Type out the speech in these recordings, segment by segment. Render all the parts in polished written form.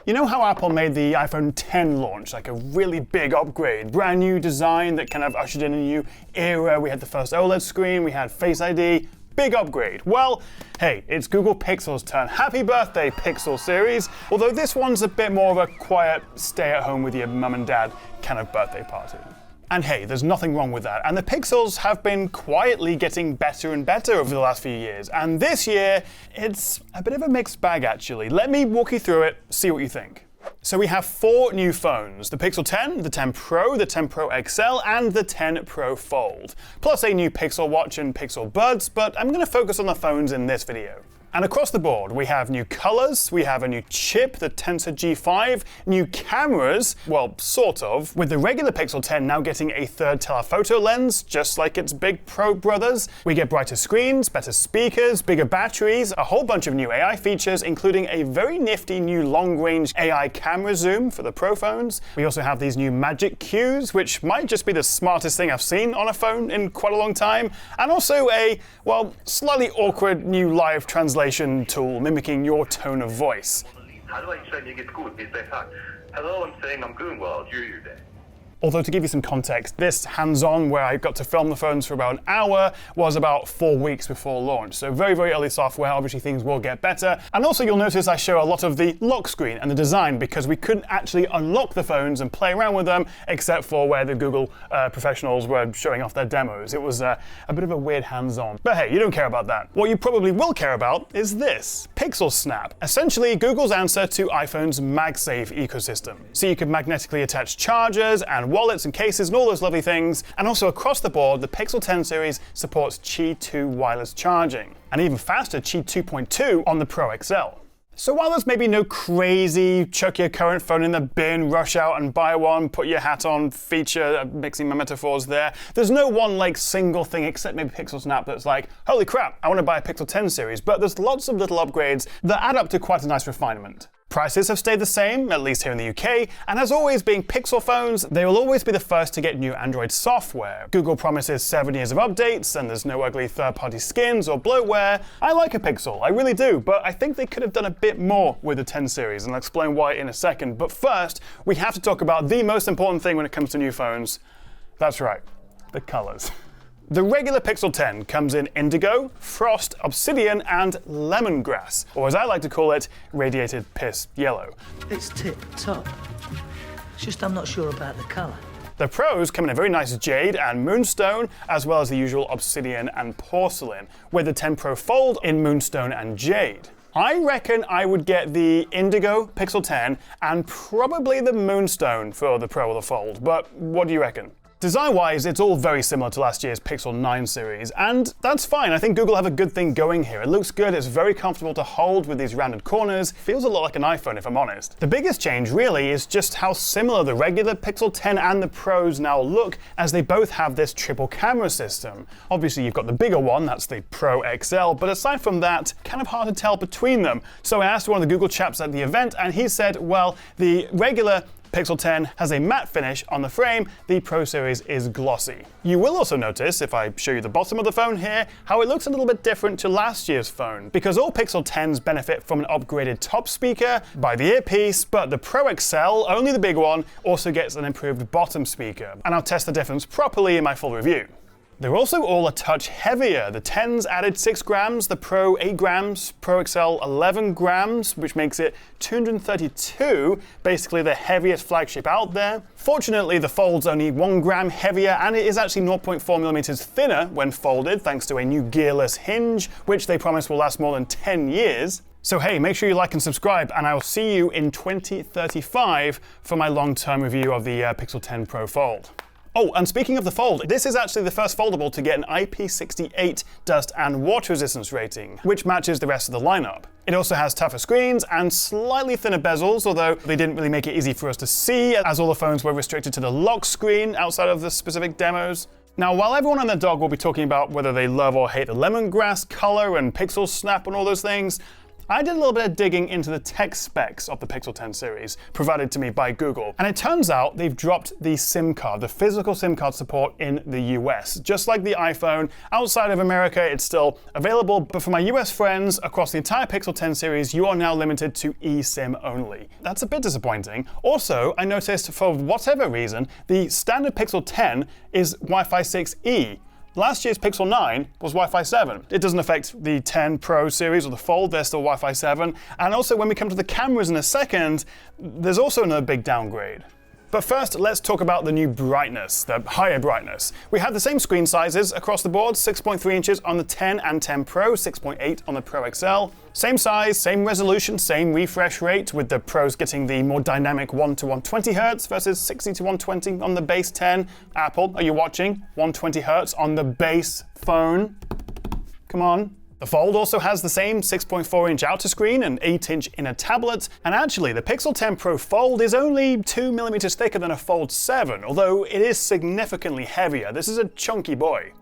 You know how Apple made the iPhone X launch like a really big upgrade, brand new design that kind of ushered in a new era? We had the first OLED screen, we had Face ID, big upgrade. Well, hey, it's Google Pixel's turn. Happy birthday, Pixel series. Although this one's a bit more of a quiet, stay at home with your mum and dad kind of birthday party. And hey, there's nothing wrong with that. And the Pixels have been quietly getting better and better over the last few years. And this year, it's a bit of a mixed bag, actually. Let me walk you through it, see what you think. So we have 4 new phones: the Pixel 10, the 10 Pro, the 10 Pro XL, and the 10 Pro Fold. Plus a new Pixel Watch and Pixel Buds, but I'm going to focus on the phones in this video. And across the board, we have new colors, we have a new chip, the Tensor G5, new cameras, well, sort of, with the regular Pixel 10 now getting a 3rd telephoto lens, just like its big Pro brothers. We get brighter screens, better speakers, bigger batteries, a whole bunch of new AI features, including a very nifty new long-range AI camera zoom for the Pro phones. We also have these new Magic Cues, which might just be the smartest thing I've seen on a phone in quite a long time, and also a, well, slightly awkward new live translation tool mimicking your tone of voice. Hello, I'm saying I'm doing well. How are you there? Although, to give you some context, this hands-on, where I got to film the phones for about an hour, was about 4 weeks before launch. So very, very early software. Obviously, things will get better. And also, you'll notice I show a lot of the lock screen and the design because we couldn't actually unlock the phones and play around with them, except for where the Google professionals were showing off their demos. It was a bit of a weird hands-on. But hey, you don't care about that. What you probably will care about is this: Pixel Snap. Essentially, Google's answer to iPhone's MagSafe ecosystem. So you can magnetically attach chargers and wallets and cases and all those lovely things. And also across the board, the Pixel 10 series supports Qi 2 wireless charging, and even faster Qi 2.2 on the Pro XL. So while there's maybe no crazy chuck your current phone in the bin, rush out and buy one, put your hat on feature, mixing my metaphors there's no one like single thing except maybe Pixel Snap that's like, holy crap, I want to buy a Pixel 10 series. But there's lots of little upgrades that add up to quite a nice refinement. Prices have stayed the same, at least here in the UK, and as always, being Pixel phones, they will always be the first to get new Android software. Google promises 7 years of updates, and there's no ugly third-party skins or bloatware. I like a Pixel, I really do, but I think they could have done a bit more with the 10 series, and I'll explain why in a second. But first, we have to talk about the most important thing when it comes to new phones. That's right, the colors. The regular Pixel 10 comes in indigo, frost, obsidian, and lemongrass, or as I like to call it, radiated piss yellow. It's tip-top. It's just I'm not sure about the colour. The Pros come in a very nice jade and moonstone, as well as the usual obsidian and porcelain, with the 10 Pro Fold in moonstone and jade. I reckon I would get the indigo Pixel 10 and probably the moonstone for the Pro or the Fold, but what do you reckon? Design-wise, it's all very similar to last year's Pixel 9 series, and that's fine. I think Google have a good thing going here. It looks good, it's very comfortable to hold with these rounded corners, feels a lot like an iPhone if I'm honest. The biggest change really is just how similar the regular Pixel 10 and the Pros now look, as they both have this triple camera system. Obviously you've got the bigger one, that's the Pro XL, but aside from that, kind of hard to tell between them. So I asked one of the Google chaps at the event, and he said, well, the regular Pixel 10 has a matte finish on the frame, the Pro series is glossy. You will also notice, if I show you the bottom of the phone here, how it looks a little bit different to last year's phone, because all Pixel 10s benefit from an upgraded top speaker by the earpiece, but the Pro XL, only the big one, also gets an improved bottom speaker, and I'll test the difference properly in my full review. They're also all a touch heavier. The 10s added 6 grams, the Pro 8 grams, Pro XL 11 grams, which makes it 232, basically the heaviest flagship out there. Fortunately, the Fold's only 1 gram heavier, and it is actually 0.4 millimeters thinner when folded, thanks to a new gearless hinge, which they promise will last more than 10 years. So hey, make sure you like and subscribe, and I will see you in 2035 for my long-term review of the Pixel 10 Pro Fold. Oh, and speaking of the Fold, this is actually the first foldable to get an IP68 dust and water resistance rating, which matches the rest of the lineup. It also has tougher screens and slightly thinner bezels, although they didn't really make it easy for us to see, as all the phones were restricted to the lock screen outside of the specific demos. Now, while everyone and their dog will be talking about whether they love or hate the lemongrass color and Pixel Snap and all those things, I did a little bit of digging into the tech specs of the Pixel 10 series provided to me by Google, and it turns out they've dropped the SIM card, the physical SIM card support in the US. Just like the iPhone, outside of America it's still available, but for my US friends across the entire Pixel 10 series, you are now limited to eSIM only. That's a bit disappointing. Also, I noticed for whatever reason, the standard Pixel 10 is Wi-Fi 6E. Last year's Pixel 9 was Wi-Fi 7. It doesn't affect the 10 Pro series or the Fold, they're still Wi-Fi 7. And also when we come to the cameras in a second, there's also another big downgrade. But first, let's talk about the new brightness, the higher brightness. We have the same screen sizes across the board, 6.3 inches on the 10 and 10 Pro, 6.8 on the Pro XL. Same size, same resolution, same refresh rate, with the Pros getting the more dynamic 1 to 120 Hz versus 60 to 120 on the base 10. Apple, are you watching? 120 Hz on the base phone. Come on. The Fold also has the same 6.4-inch outer screen and 8-inch inner tablet, and actually the Pixel 10 Pro Fold is only 2mm thicker than a Fold 7, although it is significantly heavier. This is a chunky boy.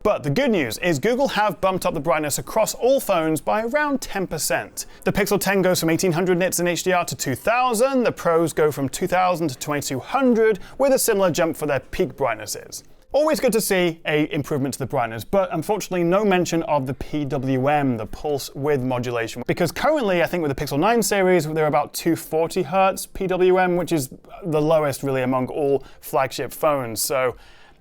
But the good news is Google have bumped up the brightness across all phones by around 10%. The Pixel 10 goes from 1800 nits in HDR to 2000, the Pros go from 2000 to 2200, with a similar jump for their peak brightnesses. Always good to see an improvement to the brightness, but unfortunately no mention of the PWM, the pulse width modulation, because currently I think with the Pixel 9 series they're about 240 Hz PWM, which is the lowest really among all flagship phones, so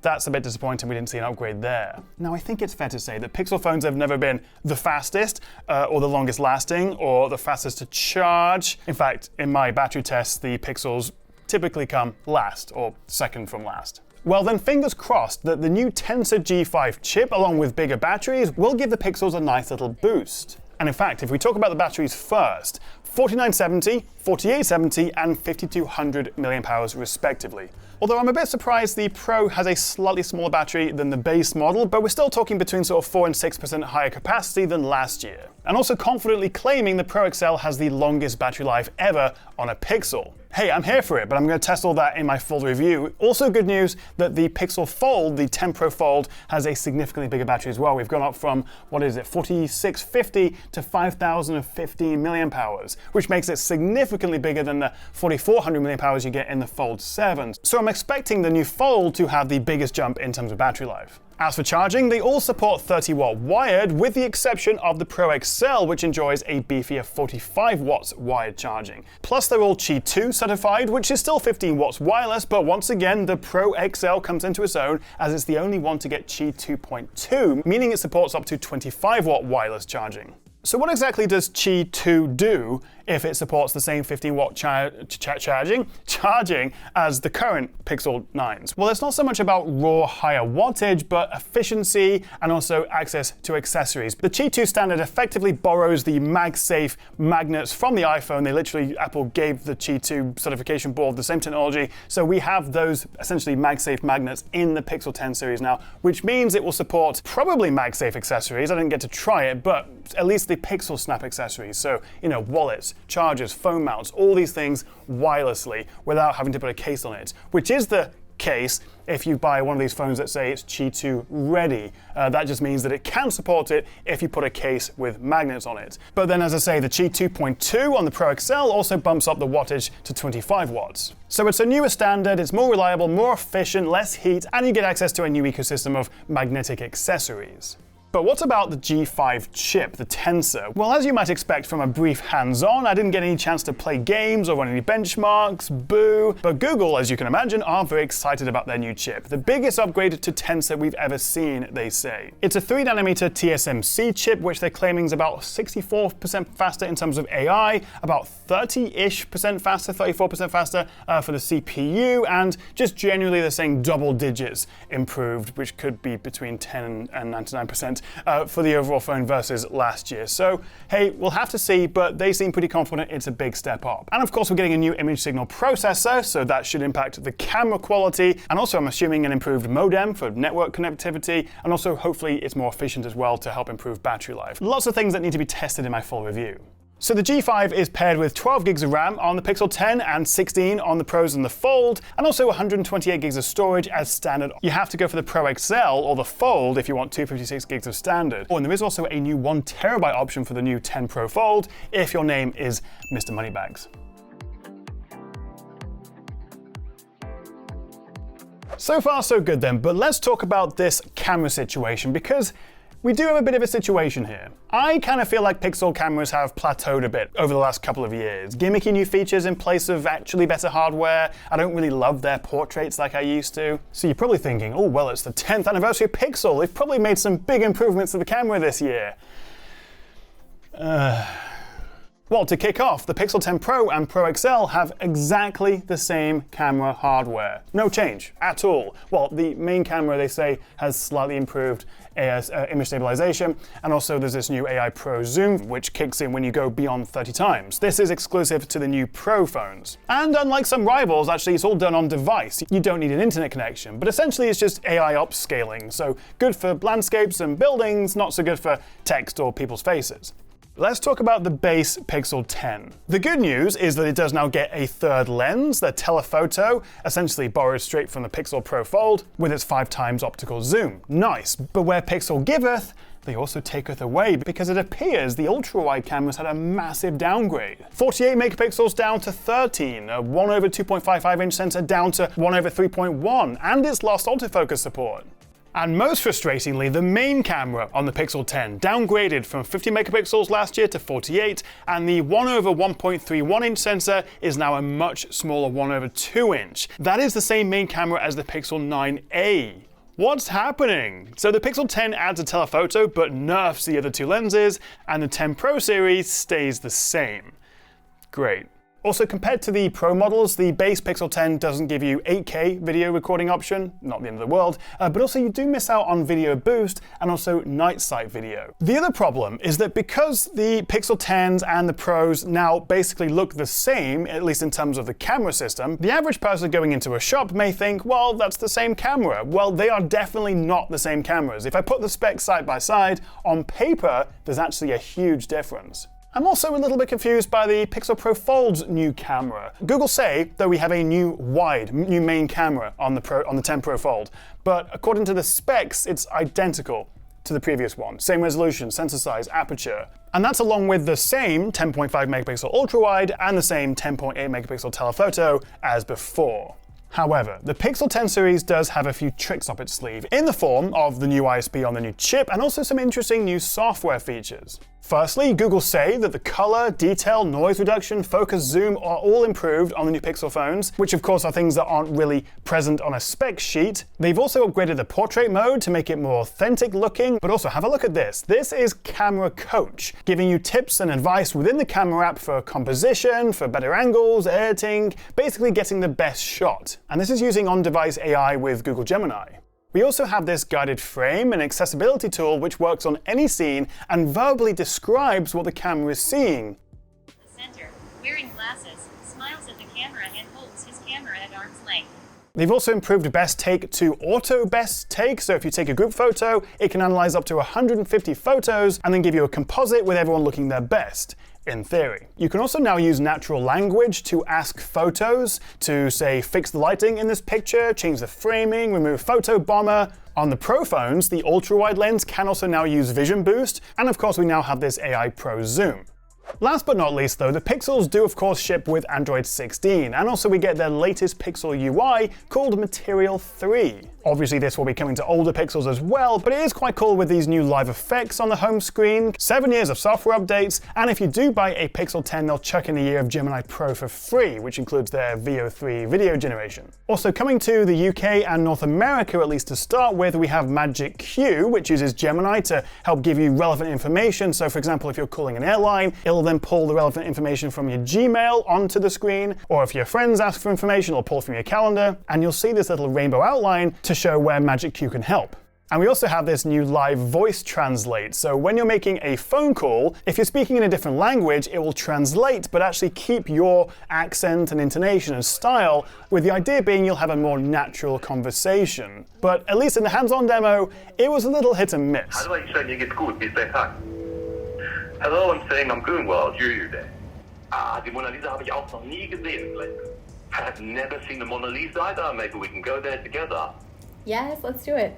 that's a bit disappointing we didn't see an upgrade there. Now I think it's fair to say that Pixel phones have never been the fastest, or the longest lasting, or the fastest to charge. In fact, in my battery tests, the Pixels typically come last, or second from last. Well then, fingers crossed that the new Tensor G5 chip, along with bigger batteries, will give the Pixels a nice little boost. And in fact, if we talk about the batteries first, 4970, 4870 and 5200 mAh respectively. Although I'm a bit surprised the Pro has a slightly smaller battery than the base model, but we're still talking between sort of 4 and 6% higher capacity than last year. And also confidently claiming the Pro XL has the longest battery life ever on a Pixel. Hey, I'm here for it, but I'm going to test all that in my full review. Also good news that the Pixel Fold, the 10 Pro Fold, has a significantly bigger battery as well. We've gone up from, 4650 to 5015 mAh, which makes it significantly bigger than the 4400 mAh you get in the Fold 7. So I'm expecting the new Fold to have the biggest jump in terms of battery life. As for charging, they all support 30-watt wired, with the exception of the Pro XL, which enjoys a beefier 45 watts wired charging. Plus, they're all Qi 2 certified, which is still 15 watts wireless, but once again, the Pro XL comes into its own as it's the only one to get Qi 2.2, meaning it supports up to 25-watt wireless charging. So what exactly does Qi 2 do if it supports the same 15-watt charging as the current Pixel 9s? Well, it's not so much about raw higher wattage, but efficiency and also access to accessories. The Qi 2 standard effectively borrows the MagSafe magnets from the iPhone. Apple gave the Qi 2 certification board the same technology, so we have those essentially MagSafe magnets in the Pixel 10 series now, which means it will support probably MagSafe accessories. I didn't get to try it, but at least the Pixel Snap accessories, so wallets, chargers, phone mounts, all these things wirelessly without having to put a case on it, which is the case if you buy one of these phones that say it's Qi 2 ready. That just means that it can support it if you put a case with magnets on it. But then, as I say, the Qi 2.2 on the Pro XL also bumps up the wattage to 25 watts. So it's a newer standard, it's more reliable, more efficient, less heat, and you get access to a new ecosystem of magnetic accessories. But what about the G5 chip, the Tensor? Well, as you might expect from a brief hands-on, I didn't get any chance to play games or run any benchmarks, boo. But Google, as you can imagine, are very excited about their new chip. The biggest upgrade to Tensor we've ever seen, they say. It's a 3nm TSMC chip, which they're claiming is about 64% faster in terms of AI, about 30-ish% faster, 34% faster for the CPU, and just generally they're saying double digits improved, which could be between 10 and 99%. For the overall phone versus last year. So, hey, we'll have to see, but they seem pretty confident it's a big step up. And of course, we're getting a new image signal processor, so that should impact the camera quality, and also I'm assuming an improved modem for network connectivity, and also hopefully it's more efficient as well to help improve battery life. Lots of things that need to be tested in my full review. So the G5 is paired with 12 gigs of RAM on the Pixel 10 and 16 on the Pros and the Fold, and also 128 gigs of storage as standard. You have to go for the Pro XL or the Fold if you want 256 gigs of standard. Oh, and there is also a new 1 terabyte option for the new 10 Pro Fold if your name is Mr. Moneybags. So far so good then, but let's talk about this camera situation because we do have a bit of a situation here. I kind of feel like Pixel cameras have plateaued a bit over the last couple of years. Gimmicky new features in place of actually better hardware. I don't really love their portraits like I used to. So you're probably thinking, oh, well, it's the 10th anniversary of Pixel. They've probably made some big improvements to the camera this year. Well, to kick off, the Pixel 10 Pro and Pro XL have exactly the same camera hardware. No change at all. Well, the main camera, they say, has slightly improved image stabilization, and also there's this new AI Pro Zoom, which kicks in when you go beyond 30 times. This is exclusive to the new Pro phones. And unlike some rivals, actually, it's all done on device. You don't need an internet connection, but essentially it's just AI upscaling, so good for landscapes and buildings, not so good for text or people's faces. Let's talk about the base Pixel 10. The good news is that it does now get a third lens, the telephoto, essentially borrowed straight from the Pixel Pro Fold, with its 5x optical zoom. Nice, but where Pixel giveth, they also taketh away, because it appears the ultra-wide cameras had a massive downgrade. 48 megapixels down to 13, a 1/2.55-inch sensor down to 1/3.1, and it's lost autofocus support. And most frustratingly, the main camera on the Pixel 10 downgraded from 50 megapixels last year to 48, and the 1/1.31-inch sensor is now a much smaller 1/2-inch. That is the same main camera as the Pixel 9a. What's happening? So the Pixel 10 adds a telephoto but nerfs the other two lenses, and the 10 Pro series stays the same. Great. Also, compared to the Pro models, the base Pixel 10 doesn't give you 8K video recording option, not the end of the world, but also you do miss out on video boost and also night sight video. The other problem is that because the Pixel 10s and the Pros now basically look the same, at least in terms of the camera system, the average person going into a shop may think, well, that's the same camera. Well, they are definitely not the same cameras. If I put the specs side by side, on paper, there's actually a huge difference. I'm also a little bit confused by the Pixel Pro Fold's new camera. Google say that we have a new main camera on the 10 Pro Fold, but according to the specs, it's identical to the previous one. Same resolution, sensor size, aperture. And that's along with the same 10.5 megapixel ultra-wide and the same 10.8 megapixel telephoto as before. However, the Pixel 10 series does have a few tricks up its sleeve in the form of the new ISP on the new chip and also some interesting new software features. Firstly, Google say that the color, detail, noise reduction, focus, zoom are all improved on the new Pixel phones, which of course are things that aren't really present on a spec sheet. They've also upgraded the portrait mode to make it more authentic looking, but also have a look at this. This is Camera Coach, giving you tips and advice within the camera app for composition, for better angles, editing, basically getting the best shot. And this is using on-device AI with Google Gemini. We also have this guided frame, an accessibility tool which works on any scene and verbally describes what the camera is seeing. The center, wearing glasses, smiles at the camera and holds his camera at arm's length. They've also improved Best Take to Auto Best Take, so if you take a group photo, it can analyze up to 150 photos and then give you a composite with everyone looking their best. In theory. You can also now use natural language to ask photos to, say, fix the lighting in this picture, change the framing, remove photo bomber. On the Pro phones, the ultra-wide lens can also now use Vision Boost, and of course we now have this AI Pro Zoom. Last but not least though, the Pixels do of course ship with Android 16, and also we get their latest Pixel UI called Material 3. Obviously this will be coming to older Pixels as well, but it is quite cool with these new live effects on the home screen, 7 years of software updates, and if you do buy a Pixel 10, they'll chuck in a year of Gemini Pro for free, which includes their Veo 3 video generation. Also coming to the UK and North America, at least to start with, we have Magic Q, which uses Gemini to help give you relevant information. So for example, if you're calling an airline, it'll then pull the relevant information from your Gmail onto the screen, or if your friends ask for information, it'll pull from your calendar, and you'll see this little rainbow outline to show where Magic Q can help. And we also have this new live voice translate. So when you're making a phone call, if you're speaking in a different language, it will translate, but actually keep your accent and intonation and style, with the idea being you'll have a more natural conversation. But at least in the hands-on demo, it was a little hit and miss. Hello, I'm saying I'm doing well. You're your day. Ah, die Mona Lisa habe ich auch noch nie gesehen, Blake. I have never seen the Mona Lisa either. Maybe we can go there together. Yes, let's do it.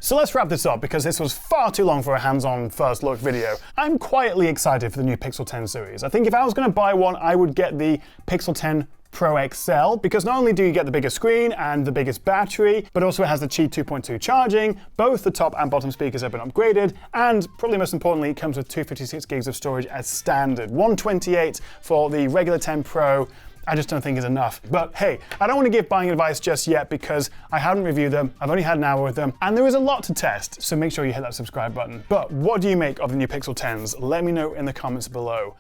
So let's wrap this up because this was far too long for a hands-on first look video. I'm quietly excited for the new Pixel 10 series. I think if I was going to buy one, I would get the Pixel 10 Pro XL, because not only do you get the bigger screen and the biggest battery, but also it has the Qi 2.2 charging, both the top and bottom speakers have been upgraded, and probably most importantly, it comes with 256 gigs of storage as standard. 128 for the regular 10 Pro, I just don't think is enough. But hey, I don't want to give buying advice just yet because I haven't reviewed them, I've only had an hour with them, and there is a lot to test, so make sure you hit that subscribe button. But what do you make of the new Pixel 10s? Let me know in the comments below.